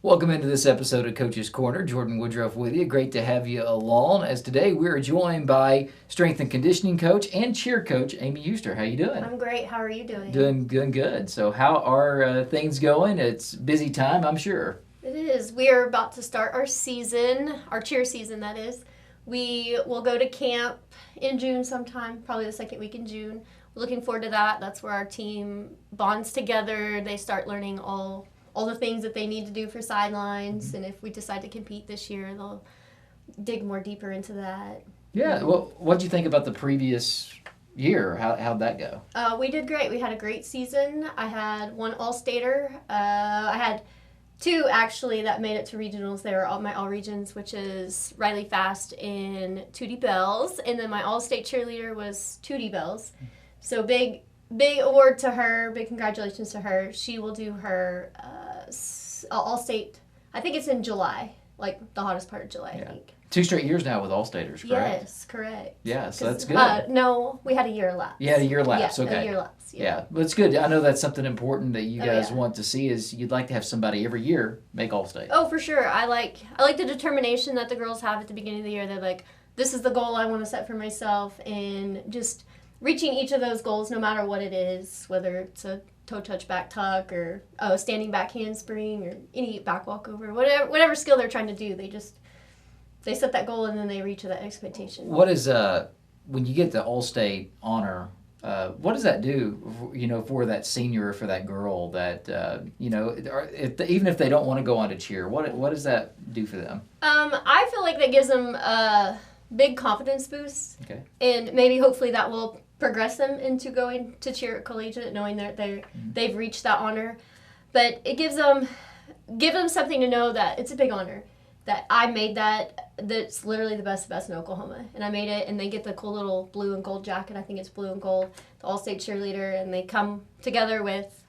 Welcome into this episode of Coach's Corner. Jordan Woodruff with you. Great to have you along. As today we are joined by strength and conditioning coach and cheer coach Amy Huster. How you doing? I'm great. How are you doing? Doing good. So how are things going? It's busy time, I'm sure. It is. We are about to start our season, our cheer season, that is. We will go to camp in June sometime, probably the second week in June. We're looking forward to that. That's where our team bonds together. They start learning all the things that they need to do for sidelines, and if we decide to compete this year, they'll dig more deeper into that. Yeah. Well, what did you think about the previous year? How'd that go? We did great. We had a great season. I had one All-Stater. I had two, actually, that made it to regionals. They were all my all-regions, which is Riley Fast and Tootie Bells. And then my All-State cheerleader was Tootie Bells. So big award to her. Big congratulations to her. She will do her All-State, I think it's in July, like the hottest part of July, I think. 2 straight years now with All-Staters, correct? Yes, correct. Yeah, so that's good. No, we had a year lapse. You had a year lapse, okay. A year lapse, yeah. But it's good. I know that's something important that you guys want to see is you'd like to have somebody every year make All-State. Oh, for sure. I like the determination that the girls have at the beginning of the year. They're like, this is the goal I want to set for myself, and just reaching each of those goals no matter what it is, whether it's a toe touch back tuck or standing back handspring or any back walkover, whatever skill they're trying to do, they set that goal and then they reach that expectation. What is when you get the All-State honor, what does that do, for that senior, for that girl that even if they don't want to go on to cheer, what does that do for them? I feel like that gives them a big confidence boost. Okay. And maybe hopefully that will progress them into going to cheer at collegiate, knowing that they've reached that honor. But it gives them something to know that it's a big honor, that I made that's literally the best in Oklahoma. And I made it, and they get the cool little blue and gold jacket. I think it's blue and gold, the All-State cheerleader, and they come together with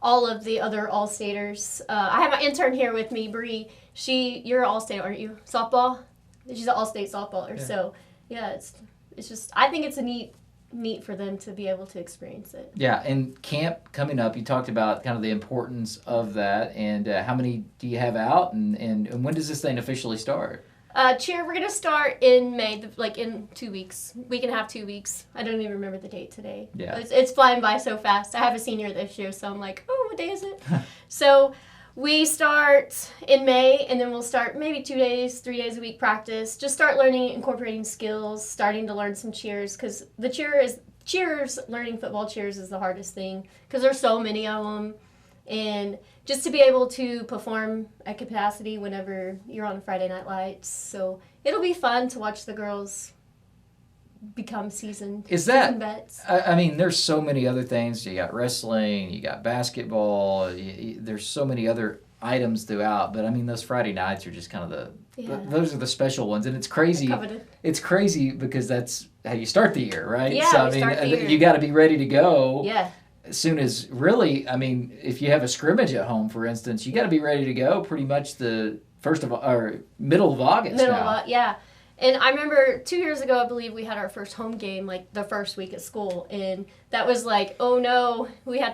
all of the other All-Staters. I have my intern here with me, Bree. You're an All-State, aren't you? Softball? She's an All-State softballer. Yeah. So, yeah, it's just, I think it's a neat for them to be able to experience it. Yeah, and camp coming up, you talked about kind of the importance of that, and how many do you have out, and when does this thing officially start? Cheer, we're going to start in May, like in 2 weeks. We can have 2 weeks. I don't even remember the date today. Yeah. It's flying by so fast. I have a senior this year, so I'm like, oh, what day is it? So we start in May, and then we'll start maybe 3 days a week practice. Just start learning, incorporating skills, starting to learn some cheers, because learning football cheers is the hardest thing, because there's so many of them. And just to be able to perform at capacity whenever you're on Friday Night Lights. So it'll be fun to watch the girls become seasoned vets. I mean, there's so many other things. You got wrestling, you got basketball, there's so many other items throughout. But I mean, those Friday nights are just kind of those are the special ones. And it's crazy. It's crazy because that's how you start the year, right? Yeah, so, I mean, you got to be ready to go. Yeah. As soon as, really, I mean, if you have a scrimmage at home, for instance, you got to be ready to go pretty much the middle of August. Yeah. And I remember 2 years ago, I believe we had our first home game, like the first week at school, and that was like, oh no, you have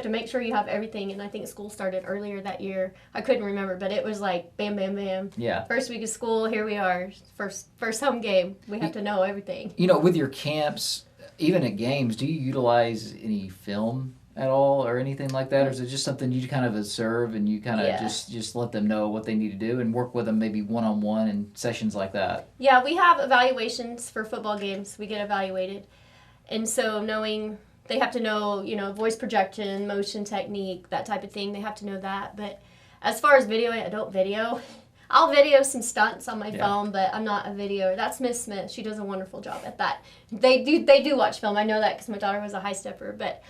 to make sure you have everything. And I think school started earlier that year. I couldn't remember, but it was like bam, bam, bam. Yeah. First week of school, here we are, first home game. We have to know everything. With your camps, even at games, do you utilize any film at all or anything like that? Or is it just something you kind of observe and you kind of just let them know what they need to do and work with them maybe one-on-one in sessions like that? Yeah, we have evaluations for football games. We get evaluated. And so they have to know, voice projection, motion technique, that type of thing. They have to know that. But as far as videoing, I don't video. I'll video some stunts on my phone, but I'm not a videoer. That's Miss Smith. She does a wonderful job at that. They do watch film. I know that because my daughter was a high stepper. But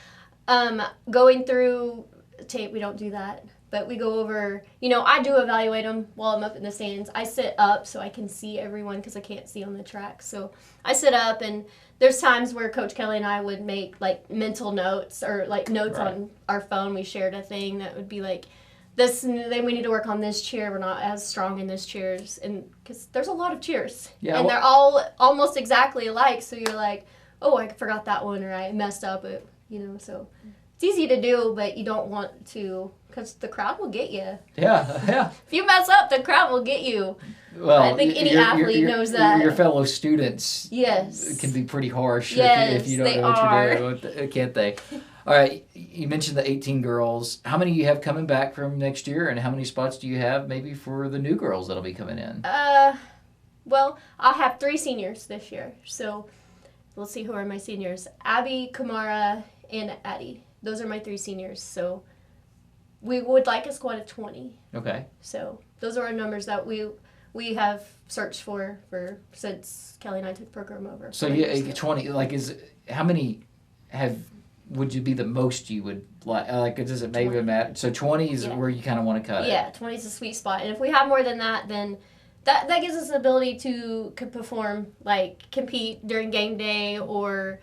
going through tape, we don't do that. But we go over, I do evaluate them while I'm up in the stands. I sit up so I can see everyone because I can't see on the track. So I sit up, and there's times where Coach Kelly and I would make, like, mental notes or, like, notes on our phone. We shared a thing that would be like, then we need to work on this cheer. We're not as strong in this cheers, and because there's a lot of cheers, and they're all almost exactly alike. So you're like, oh, I forgot that one, or I messed up it, So it's easy to do, but you don't want to because the crowd will get you. Yeah. If you mess up, the crowd will get you. Well, I think any athlete knows that. Your fellow students can be pretty harsh if you don't know what you're doing, can't they? All right, you mentioned the 18 girls. How many you have coming back from next year, and how many spots do you have maybe for the new girls that'll be coming in? Well, I'll have 3 seniors this year. So let's see, who are my seniors? Abby, Kamara, and Addie. Those are my 3 seniors. So we would like a squad of 20. Okay. So those are our numbers that we have searched for since Kelly and I took the program over. So yeah, 20. Like, how many would you be the most you would like? Like, does it maybe matter? So 20 is where you kind of want to cut it. Yeah, 20 is a sweet spot, and if we have more than that, then that gives us the ability to perform, like compete during game day or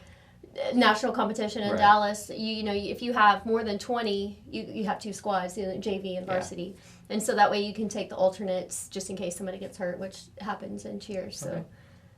national competition in Dallas. You know, if you have more than 20, you have 2 squads, JV and varsity. And so that way you can take the alternates just in case somebody gets hurt, which happens in cheer. So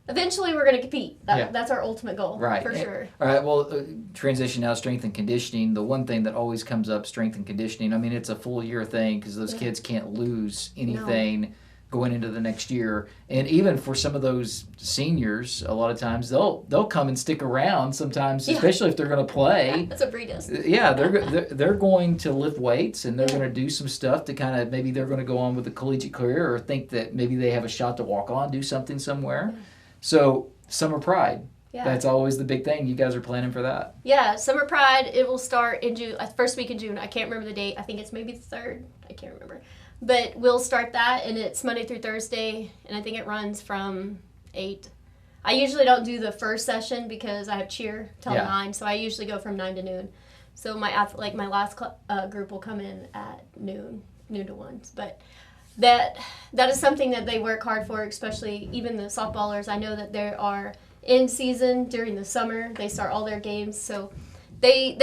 eventually we're going to compete. That's our ultimate goal, for sure. All right, well, transition now, strength and conditioning. The one thing that always comes up, strength and conditioning, I mean, it's a full year thing because those kids can't lose anything going into the next year. And even for some of those seniors, a lot of times they'll come and stick around sometimes, especially if they're going to play. That's a breed us. Yeah, they're going to lift weights and they're going to do some stuff to kind of, maybe they're going to go on with a collegiate career or think that maybe they have a shot to walk on, do something somewhere. So Summer Pride. Yeah. That's always the big thing. You guys are planning for that. Yeah, Summer Pride, it will start in June, first week in June. I can't remember the date. I think it's maybe the 3rd. I can't remember. But we'll start that, and it's Monday through Thursday, and I think it runs from 8. I usually don't do the first session because I have cheer till 9, so I usually go from 9 to noon. So my last group will come in at noon to 1. But that is something that they work hard for, especially even the softballers. I know that they are in season during the summer. They start all their games, so they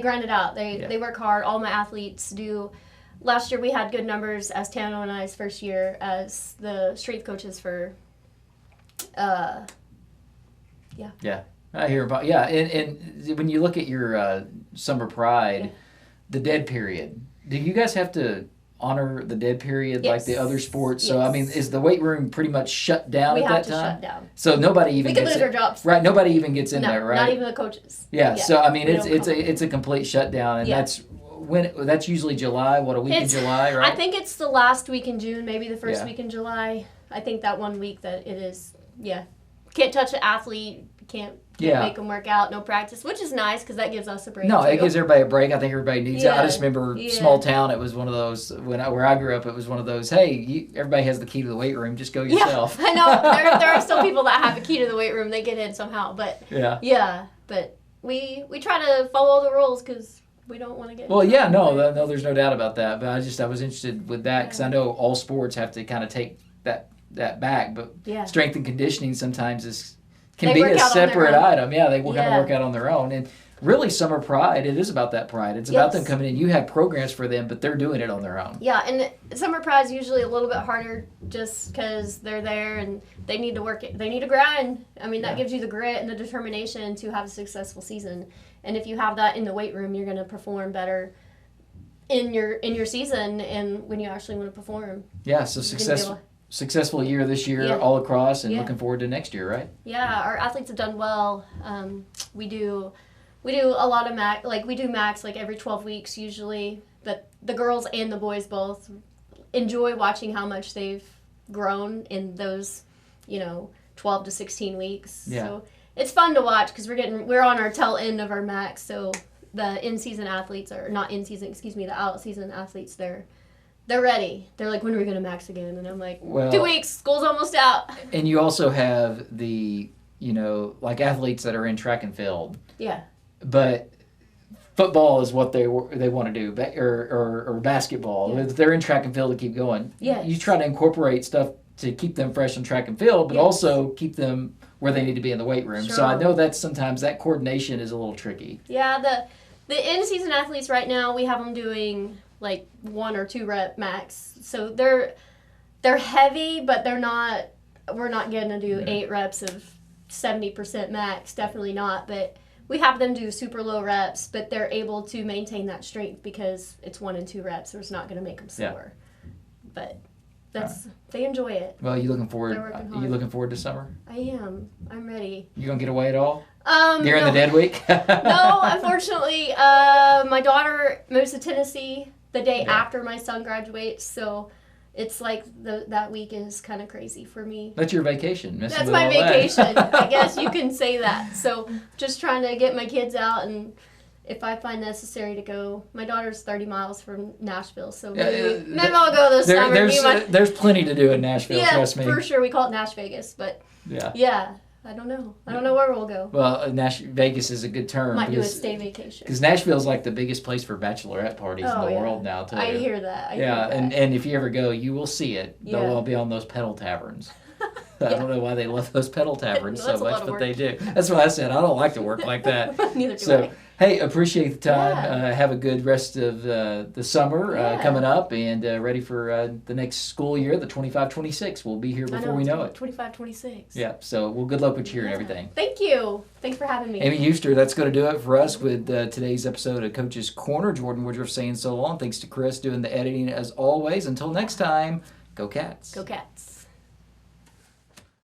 grind it out. They work hard. All my athletes do. Last year we had good numbers as Tano and I's first year as the strength coaches for, I hear about, and when you look at your Summer Pride, the dead period, do you guys have to honor the dead period like the other sports? So, I mean, is the weight room pretty much shut down at that time? We have to shut down. So nobody even gets lose our jobs. Right, nobody even gets in there, right? Not even the coaches. Yeah, so, I mean, it's a complete shutdown, and that's usually July, a week in July, right? I think it's the last week in June, maybe the first week in July. I think that 1 week that it is, Can't touch an athlete, can't make them work out, no practice, which is nice because that gives us a break. No, it gives everybody a break. I think everybody needs it. I just remember small town, it was one of those, where I grew up, it was one of those, hey, everybody has the key to the weight room, just go yourself. I know, there are still people that have a key to the weight room, they get in somehow, but but we try to follow all the rules because we don't want to get. Well, no, there's no doubt about that. But I was interested with that because I know all sports have to kind of take that back. But strength and conditioning sometimes can be a separate item. Yeah, they kind of work out on their own. And really, Summer Pride, it is about that pride. It's about them coming in. You have programs for them, but they're doing it on their own. Yeah, and Summer Pride is usually a little bit harder just because they're there and they need to work it. They need to grind. I mean, that gives you the grit and the determination to have a successful season. And if you have that in the weight room, you're going to perform better in your season and when you actually want to perform. Yeah, so successful year this year all across and looking forward to next year, right? Yeah, our athletes have done well. We do a lot of max, we do max every 12 weeks usually, but the girls and the boys both enjoy watching how much they've grown in those, 12 to 16 weeks. Yeah. So it's fun to watch because we're on our tail end of our max. So the in-season athletes the out-season athletes, they're ready. They're like, when are we going to max again? And I'm like, 2 weeks, school's almost out. And you also have the, athletes that are in track and field. Yeah. But football is what they want to do, or basketball. Yeah. If they're in track and field to keep going. Yeah. You try to incorporate stuff to keep them fresh on track and field, but also keep them where they need to be in the weight room. Sure. So I know that sometimes that coordination is a little tricky. Yeah, the in-season athletes right now, we have them doing 1 or 2 rep max. So they're heavy, but we're not going to do 8 reps of 70% max, definitely not, but we have them do super low reps, but they're able to maintain that strength because it's 1 and 2 reps, so it's not going to make them sore. But they enjoy it. Well, you looking forward to summer? I am. I'm ready. You gonna get away at all? During the dead week? No, unfortunately, my daughter moves to Tennessee the day after my son graduates, so it's like that week is kind of crazy for me. That's your vacation. That's my vacation. I guess you can say that. So just trying to get my kids out, and if I find necessary to go, my daughter's 30 miles from Nashville, so maybe I'll go this summer. There's plenty to do in Nashville, trust me. Yeah, for sure. We call it Nash Vegas, but yeah. I don't know. I don't know where we'll go. Well, Vegas is a good term. Might do a stay vacation. Because Nashville's like the biggest place for bachelorette parties in the world now, too. I hear that. And if you ever go, you will see it. They'll all be on those pedal taverns. I don't know why they love those pedal taverns so much, but they do. That's what I said. I don't like to work like that. Neither do I. Hey, appreciate the time. Have a good rest of the summer coming up, and ready for the next school year, the 25-26. We'll be here before we know it. 25-26. Yeah, so good luck with cheer and everything. Thank you. Thanks for having me. Amy Euster, that's going to do it for us with today's episode of Coach's Corner. Jordan Woodruff saying so long. Thanks to Chris doing the editing as always. Until next time, go Cats. Go Cats.